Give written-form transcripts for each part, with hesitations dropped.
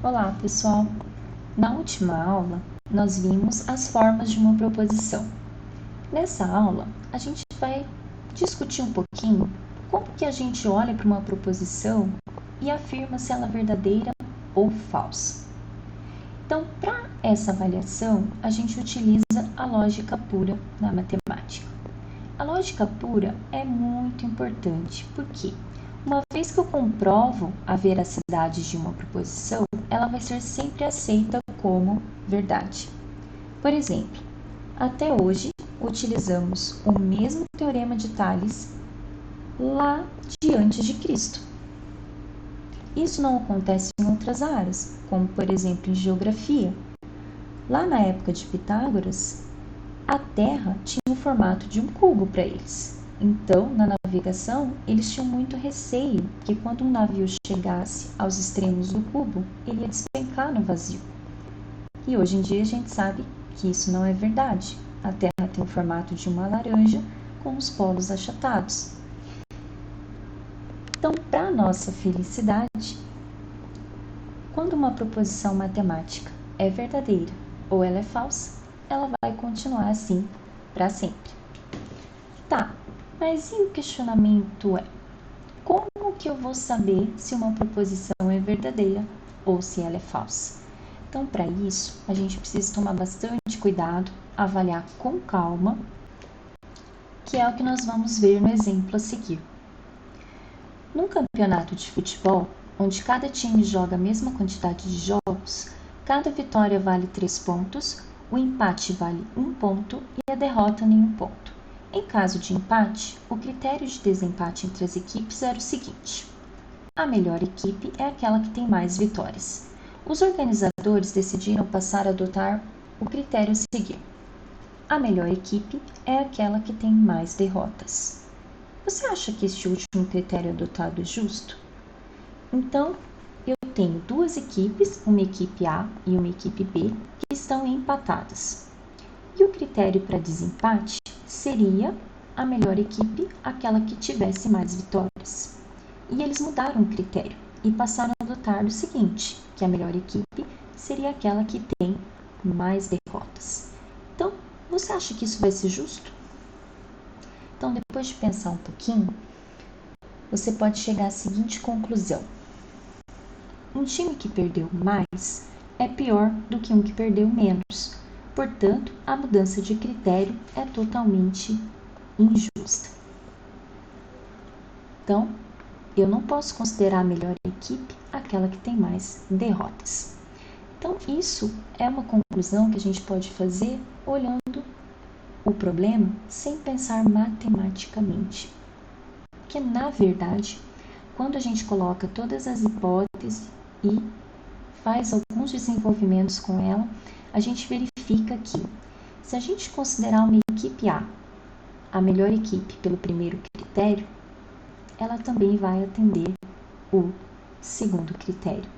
Olá, pessoal! Na última aula, nós vimos as formas de uma proposição. Nessa aula, a gente vai discutir um pouquinho como que a gente olha para uma proposição e afirma se ela é verdadeira ou falsa. Então, para essa avaliação, a gente utiliza a lógica pura na matemática. A lógica pura é muito importante, porque uma vez que eu comprovo a veracidade de uma proposição, ela vai ser sempre aceita como verdade. Por exemplo, até hoje utilizamos o mesmo teorema de Tales lá de antes de Cristo. Isso não acontece em outras áreas, como por exemplo em geografia. Lá na época de Pitágoras, a Terra tinha o formato de um cubo para eles. Então, na navegação, eles tinham muito receio que quando um navio chegasse aos extremos do cubo, ele ia despencar no vazio. E hoje em dia a gente sabe que isso não é verdade. A Terra tem o formato de uma laranja com os polos achatados. Então, para nossa felicidade, quando uma proposição matemática é verdadeira ou ela é falsa, ela vai continuar assim para sempre. Tá, mas e o questionamento é: como que eu vou saber se uma proposição é verdadeira ou se ela é falsa? Então, para isso, a gente precisa tomar bastante cuidado, avaliar com calma, que é o que nós vamos ver no exemplo a seguir. Num campeonato de futebol, onde cada time joga a mesma quantidade de jogos, cada vitória vale 3 pontos, o empate vale 1 ponto e a derrota nenhum ponto. Em caso de empate, o critério de desempate entre as equipes era o seguinte: a melhor equipe é aquela que tem mais vitórias. Os organizadores decidiram passar a adotar o critério a seguir: a melhor equipe é aquela que tem mais derrotas. Você acha que este último critério adotado é justo? Então, eu tenho duas equipes, uma equipe A e uma equipe B, que estão empatadas. E o critério para desempate seria a melhor equipe, aquela que tivesse mais vitórias. E eles mudaram o critério e passaram a adotar o seguinte, que a melhor equipe seria aquela que tem mais derrotas. Então, você acha que isso vai ser justo? Então, depois de pensar um pouquinho, você pode chegar à seguinte conclusão: um time que perdeu mais é pior do que um que perdeu menos. Portanto, a mudança de critério é totalmente injusta. Então, eu não posso considerar a melhor equipe aquela que tem mais derrotas. Então, isso é uma conclusão que a gente pode fazer olhando o problema sem pensar matematicamente. Porque, na verdade, quando a gente coloca todas as hipóteses e faz alguns desenvolvimentos com ela, a gente verifica que, se a gente considerar uma equipe a melhor equipe pelo primeiro critério, ela também vai atender o segundo critério.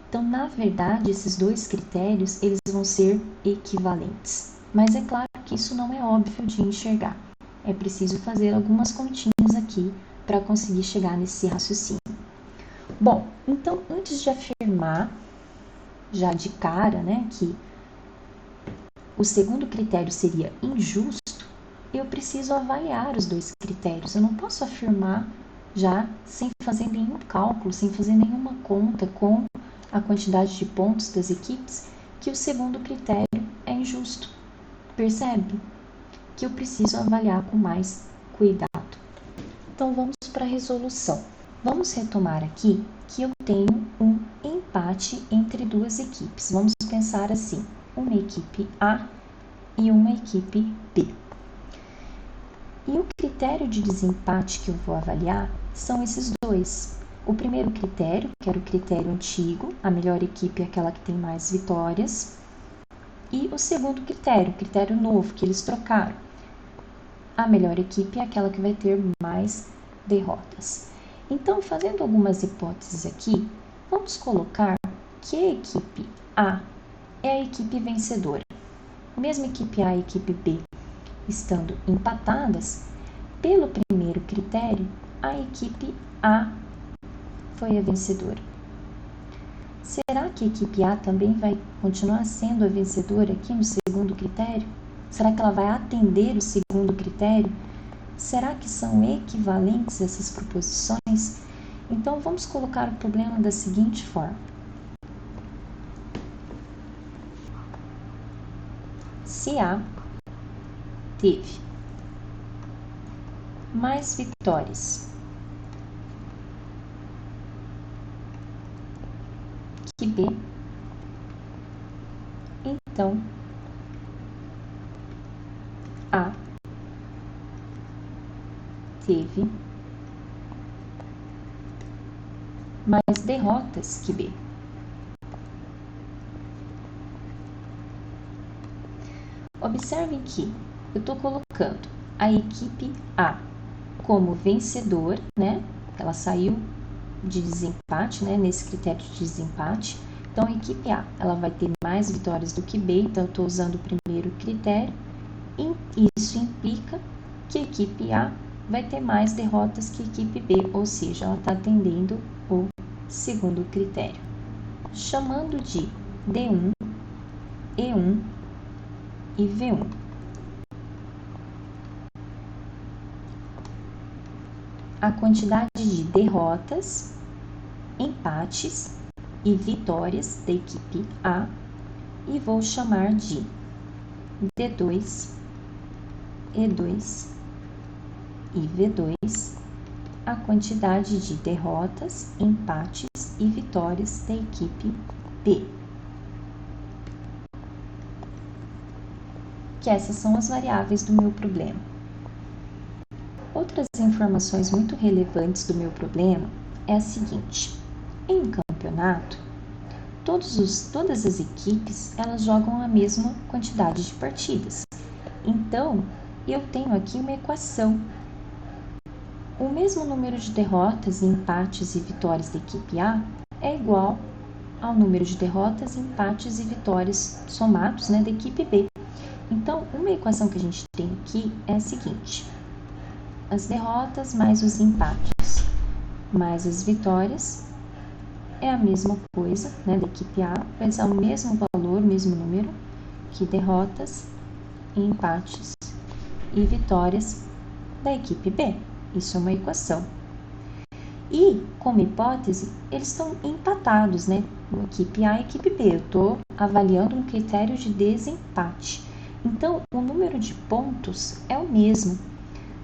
Então, na verdade, esses dois critérios, eles vão ser equivalentes. Mas é claro que isso não é óbvio de enxergar. É preciso fazer algumas continhas aqui para conseguir chegar nesse raciocínio. Bom, então, antes de afirmar, já de cara, que o segundo critério seria injusto, eu preciso avaliar os dois critérios. Eu não posso afirmar já sem fazer nenhum cálculo, sem fazer nenhuma conta com a quantidade de pontos das equipes, que o segundo critério é injusto. Percebe? Que eu preciso avaliar com mais cuidado. Então, vamos para a resolução. Vamos retomar aqui que eu tenho um empate entre duas equipes. Vamos pensar assim: uma equipe A e uma equipe B. E o critério de desempate que eu vou avaliar são esses dois. O primeiro critério, que era o critério antigo, a melhor equipe é aquela que tem mais vitórias. E o segundo critério, o critério novo, que eles trocaram. A melhor equipe é aquela que vai ter mais derrotas. Então, fazendo algumas hipóteses aqui, vamos colocar que a equipe A é a equipe vencedora. Mesmo a equipe A e a equipe B estando empatadas, pelo primeiro critério, a equipe A foi a vencedora. será que a equipe A também vai continuar sendo a vencedora aqui no segundo critério? Será que ela vai atender o segundo critério? Será que são equivalentes essas proposições? Então, vamos colocar o problema da seguinte forma. Se A teve mais vitórias que B, então A teve mais derrotas que B. Observem que eu estou colocando a equipe A como vencedor, né? Ela saiu de desempate, né? Nesse critério de desempate. Então, a equipe A, ela vai ter mais vitórias do que B, então eu estou usando o primeiro critério. E isso implica que a equipe A vai ter mais derrotas que a equipe B, ou seja, ela está atendendo o segundo critério. Chamando de D1, E1 e V1. A quantidade de derrotas, empates e vitórias da equipe A e vou chamar de D2, E2 e V2 a quantidade de derrotas, empates e vitórias da equipe B. Que essas são as variáveis do meu problema. Outras informações muito relevantes do meu problema é a seguinte: em um campeonato, todas as equipes elas jogam a mesma quantidade de partidas. Então, eu tenho aqui uma equação. O mesmo número de derrotas, empates e vitórias da equipe A é igual ao número de derrotas, empates e vitórias somados, né, da equipe B. Então, uma equação que a gente tem aqui é a seguinte: as derrotas mais os empates mais as vitórias é a mesma coisa, né, da equipe A, vai dar o mesmo valor, mesmo número, que derrotas, empates e vitórias da equipe B. Isso é uma equação. E, como hipótese, eles estão empatados, né? Equipe A e equipe B. Eu estou avaliando um critério de desempate. Então, o número de pontos é o mesmo.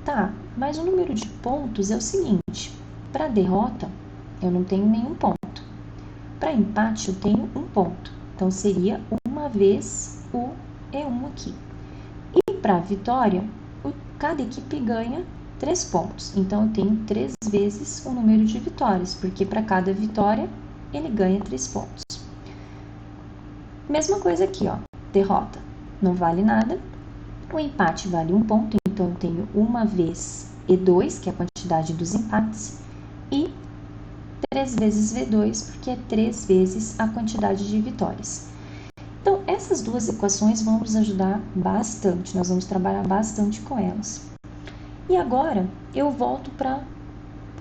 Tá, mas o número de pontos é o seguinte: para derrota, eu não tenho nenhum ponto. Para empate, eu tenho um ponto. Então, seria uma vez o E1 aqui. E para vitória, cada equipe ganha 3 pontos. Então, eu tenho 3 vezes o número de vitórias, porque para cada vitória, ele ganha 3 pontos. Mesma coisa aqui, ó. Derrota não vale nada. O empate vale 1 ponto, então eu tenho uma vez E2, que é a quantidade dos empates, e 3 vezes V2, porque é 3 vezes a quantidade de vitórias. Então, essas duas equações vão nos ajudar bastante, nós vamos trabalhar bastante com elas. E agora, eu volto para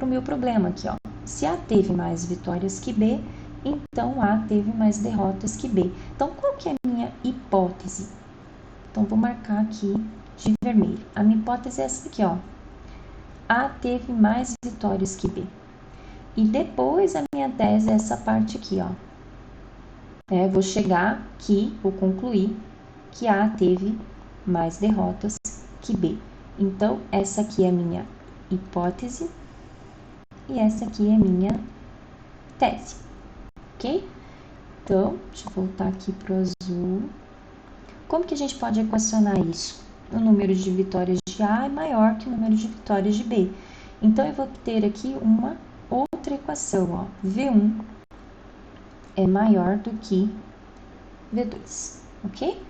o meu problema aqui, ó. Se A teve mais vitórias que B, então A teve mais derrotas que B. Então, qual que é a minha hipótese? Então, vou marcar aqui de vermelho. A minha hipótese é essa aqui, ó. A teve mais vitórias que B. E depois a minha tese é essa parte aqui, ó. Vou chegar aqui, vou concluir que A teve mais derrotas que B. Então, essa aqui é a minha hipótese e essa aqui é a minha tese, ok? Então, deixa eu voltar aqui para o azul. Como que a gente pode equacionar isso? O número de vitórias de A é maior que o número de vitórias de B. Então, eu vou ter aqui uma outra equação, ó. V1 é maior do que V2, ok?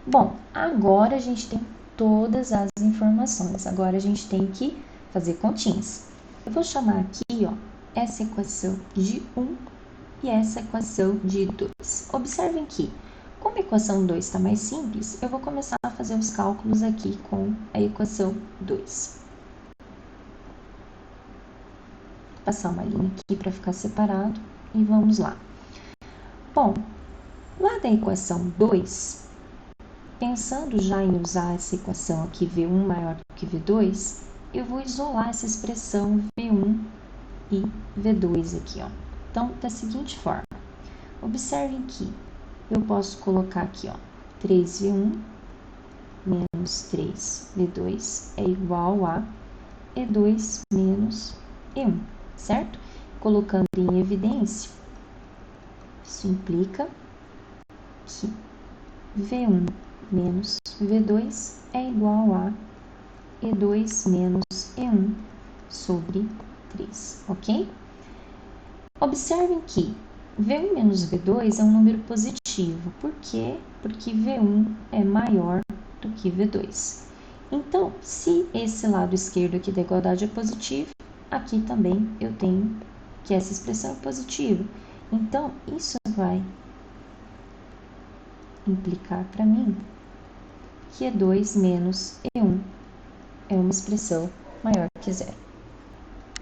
Bom, agora a gente tem todas as informações. Agora a gente tem que fazer continhas. Eu vou chamar aqui, ó, essa equação de 1 e essa equação de 2. Observem que, como a equação 2 está mais simples, eu vou começar a fazer os cálculos aqui com a equação 2. Vou passar uma linha aqui para ficar separado e vamos lá. Bom, lá da equação 2, pensando já em usar essa equação aqui, V1 maior do que V2, eu vou isolar essa expressão V1 e V2 aqui, ó. Então, da seguinte forma, observem que eu posso colocar aqui, ó, 3V1 menos 3V2 é igual a E2 menos E1, certo? Colocando em evidência, isso implica que V1 menos V2 é igual a E2 menos E1 sobre 3, ok? Observem que V1 menos V2 é um número positivo. Por quê? Porque V1 é maior do que V2. Então, se esse lado esquerdo aqui da igualdade é positivo, aqui também eu tenho que essa expressão é positiva. Então, isso vai implicar para mim que E2 menos E1 é uma expressão maior que zero.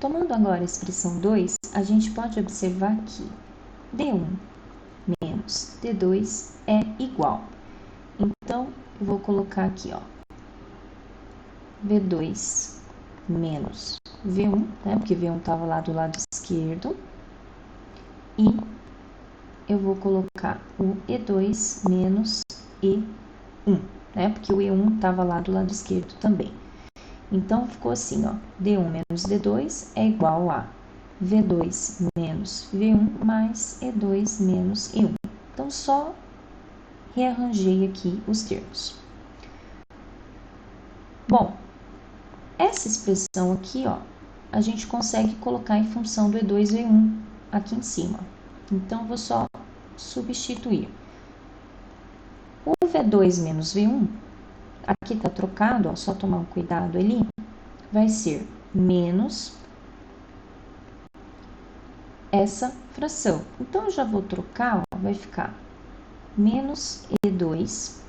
Tomando agora a expressão 2, a gente pode observar que D1 menos D2 é igual. Então, eu vou colocar aqui, ó, V2 menos V1, né, porque V1 estava lá do lado esquerdo, e eu vou colocar o E2 menos E1, né, porque o E1 estava lá do lado esquerdo também. Então, ficou assim, ó, D1 menos D2 é igual a V2 menos V1 mais E2 menos E1. Então, só rearranjei aqui os termos. Bom, essa expressão aqui, ó, a gente consegue colocar em função do E2 e E1 aqui em cima. Então, vou só substituir. O V2 menos V1, aqui está trocado, ó, só tomar um cuidado ali, vai ser menos essa fração. Então, eu já vou trocar, ó, vai ficar menos E2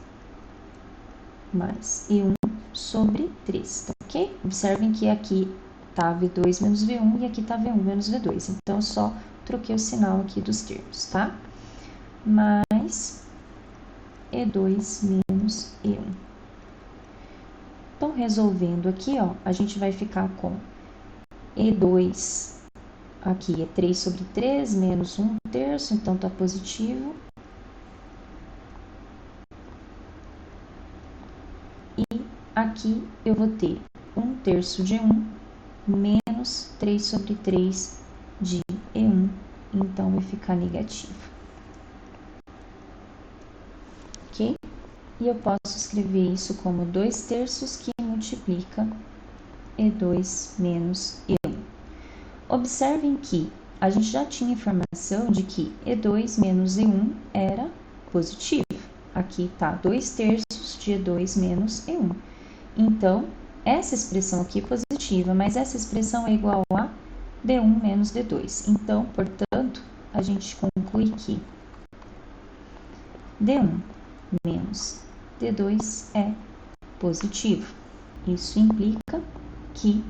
mais E1 sobre 3, tá ok? Observem que aqui tá V2 menos V1 e aqui tá V1 menos V2. Então, eu só troquei o sinal aqui dos termos, tá? Mais E2 menos E1. Então, resolvendo aqui, ó, a gente vai ficar com E2, aqui é 3 sobre 3, menos 1/3, então tá positivo. E aqui eu vou ter 1/3 de E1 menos 3 sobre 3 de E1, então vai ficar negativo. Ok? E eu posso escrever isso como 2/3 que multiplica E2 menos E1. Observem que a gente já tinha informação de que E2 menos E1 era positivo. Aqui está 2/3 de E2 menos E1. Então, essa expressão aqui é positiva, mas essa expressão é igual a D1 menos D2. Então, portanto, a gente conclui que D1 menos D2 é positivo. Isso implica que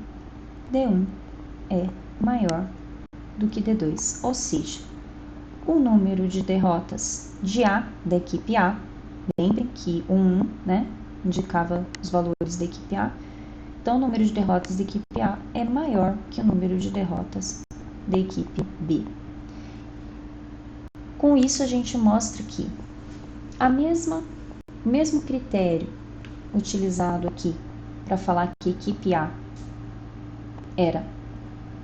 D1 é maior do que D2, ou seja, o número de derrotas de A, da equipe A, lembrem que o 1, né, indicava os valores da equipe A, então o número de derrotas da equipe A é maior que o número de derrotas da equipe B. Com isso, a gente mostra que o mesmo critério utilizado aqui para falar que a equipe A era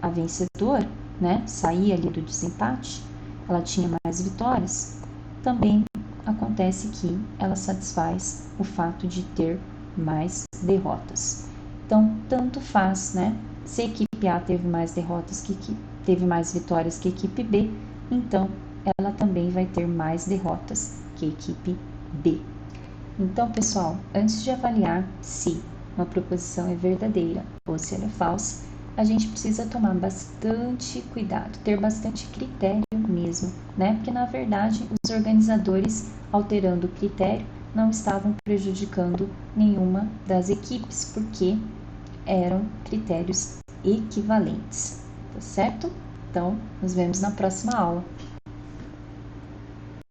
a vencedora, né, saía ali do desempate, ela tinha mais vitórias, também acontece que ela satisfaz o fato de ter mais derrotas. Então, tanto faz, né, se a equipe A teve mais derrotas teve mais vitórias que a equipe B, então ela também vai ter mais derrotas que a equipe B. Então, pessoal, antes de avaliar se uma proposição é verdadeira ou se ela é falsa, a gente precisa tomar bastante cuidado, ter bastante critério mesmo, né? Porque, na verdade, os organizadores, alterando o critério, não estavam prejudicando nenhuma das equipes, porque eram critérios equivalentes, tá certo? Então, nos vemos na próxima aula.